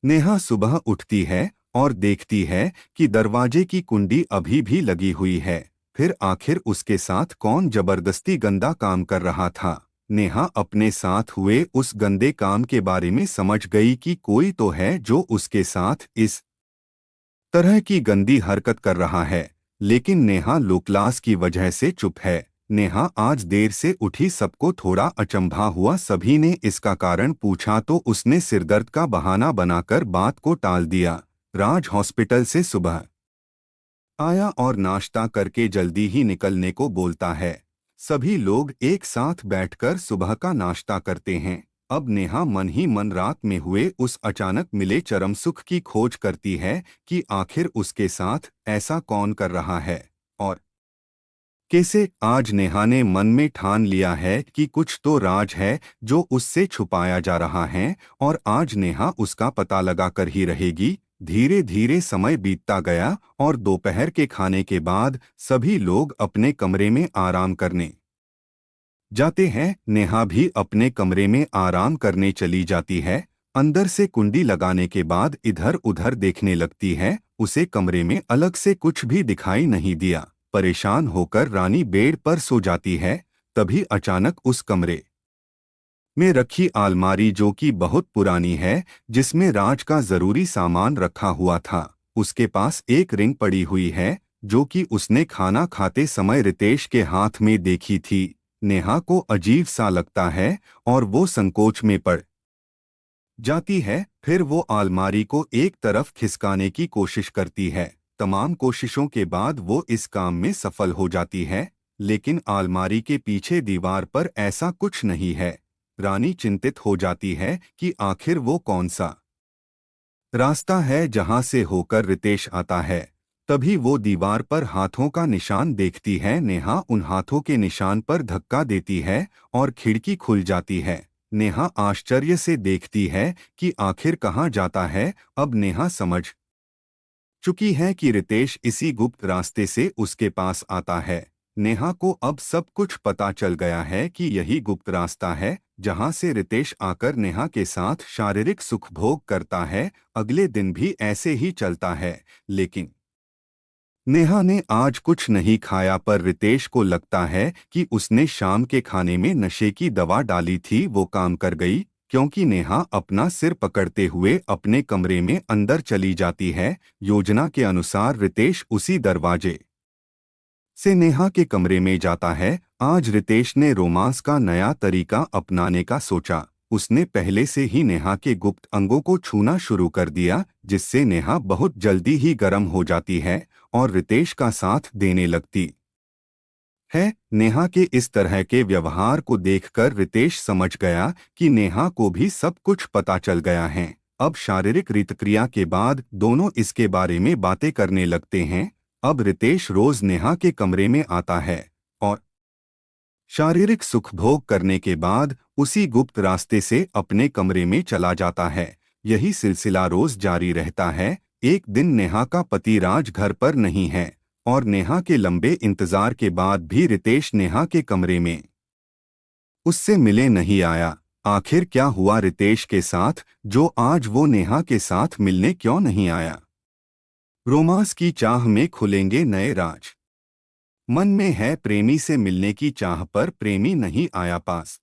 नेहा सुबह उठती है और देखती है कि दरवाजे की कुंडी अभी भी लगी हुई है। फिर आखिर उसके साथ कौन जबरदस्ती गंदा काम कर रहा था? नेहा अपने साथ हुए उस गंदे काम के बारे में समझ गई कि कोई तो है जो उसके साथ इस तरह की गंदी हरकत कर रहा है। लेकिन नेहा लोकलास की वजह से चुप है। नेहा आज देर से उठी, सबको थोड़ा अचंभा हुआ। सभी ने इसका कारण पूछा तो उसने सिरदर्द का बहाना बनाकर बात को टाल दिया। राज हॉस्पिटल से सुबह आया और नाश्ता करके जल्दी ही निकलने को बोलता है। सभी लोग एक साथ बैठकर सुबह का नाश्ता करते हैं। अब नेहा मन ही मन रात में हुए उस अचानक मिले चरम सुख की खोज करती है कि आखिर उसके साथ ऐसा कौन कर रहा है और कैसे। आज नेहा ने मन में ठान लिया है कि कुछ तो राज है जो उससे छुपाया जा रहा है और आज नेहा उसका पता लगाकर ही रहेगी। धीरे धीरे समय बीतता गया और दोपहर के खाने के बाद सभी लोग अपने कमरे में आराम करने जाते हैं। नेहा भी अपने कमरे में आराम करने चली जाती है। अंदर से कुंडी लगाने के बाद इधर उधर देखने लगती है। उसे कमरे में अलग से कुछ भी दिखाई नहीं दिया। परेशान होकर रानी बेड पर सो जाती है। तभी अचानक उस कमरे में रखी अलमारी, जो कि बहुत पुरानी है, जिसमें राज का जरूरी सामान रखा हुआ था, उसके पास एक रिंग पड़ी हुई है जो कि उसने खाना खाते समय रितेश के हाथ में देखी थी। नेहा को अजीब सा लगता है और वो संकोच में पड़ जाती है। फिर वो अलमारी को एक तरफ खिसकाने की कोशिश करती है। तमाम कोशिशों के बाद वो इस काम में सफल हो जाती है, लेकिन अलमारी के पीछे दीवार पर ऐसा कुछ नहीं है। रानी चिंतित हो जाती है कि आखिर वो कौन सा रास्ता है जहां से होकर रितेश आता है। तभी वो दीवार पर हाथों का निशान देखती है। नेहा उन हाथों के निशान पर धक्का देती है और खिड़की खुल जाती है। नेहा आश्चर्य से देखती है कि आखिर कहाँ जाता है। अब नेहा समझ चुकी है कि रितेश इसी गुप्त रास्ते से उसके पास आता है। नेहा को अब सब कुछ पता चल गया है कि यही गुप्त रास्ता है जहां से रितेश आकर नेहा के साथ शारीरिक सुख भोग करता है। अगले दिन भी ऐसे ही चलता है, लेकिन नेहा ने आज कुछ नहीं खाया, पर रितेश को लगता है कि उसने शाम के खाने में नशे की दवा डाली थी। वो काम कर गई, क्योंकि नेहा अपना सिर पकड़ते हुए अपने कमरे में अंदर चली जाती है। योजना के अनुसार रितेश उसी दरवाजे से नेहा के कमरे में जाता है। आज रितेश ने रोमांस का नया तरीका अपनाने का सोचा। उसने पहले से ही नेहा के गुप्त अंगों को छूना शुरू कर दिया, जिससे नेहा बहुत जल्दी ही गर्म हो जाती है और रितेश का साथ देने लगती है। नेहा के इस तरह के व्यवहार को देखकर रितेश समझ गया कि नेहा को भी सब कुछ पता चल गया है। अब शारीरिक रितक्रिया के बाद दोनों इसके बारे में बातें करने लगते हैं। अब रितेश रोज नेहा के कमरे में आता है और शारीरिक सुख भोग करने के बाद उसी गुप्त रास्ते से अपने कमरे में चला जाता है। यही सिलसिला रोज जारी रहता है। एक दिन नेहा का पति राज घर पर नहीं है और नेहा के लंबे इंतजार के बाद भी रितेश नेहा के कमरे में उससे मिले नहीं आया। आखिर क्या हुआ रितेश के साथ जो आज वो नेहा के साथ मिलने क्यों नहीं आया? रोमांस की चाह में खुलेंगे नए राज। मन में है प्रेमी से मिलने की चाह, पर प्रेमी नहीं आया पास।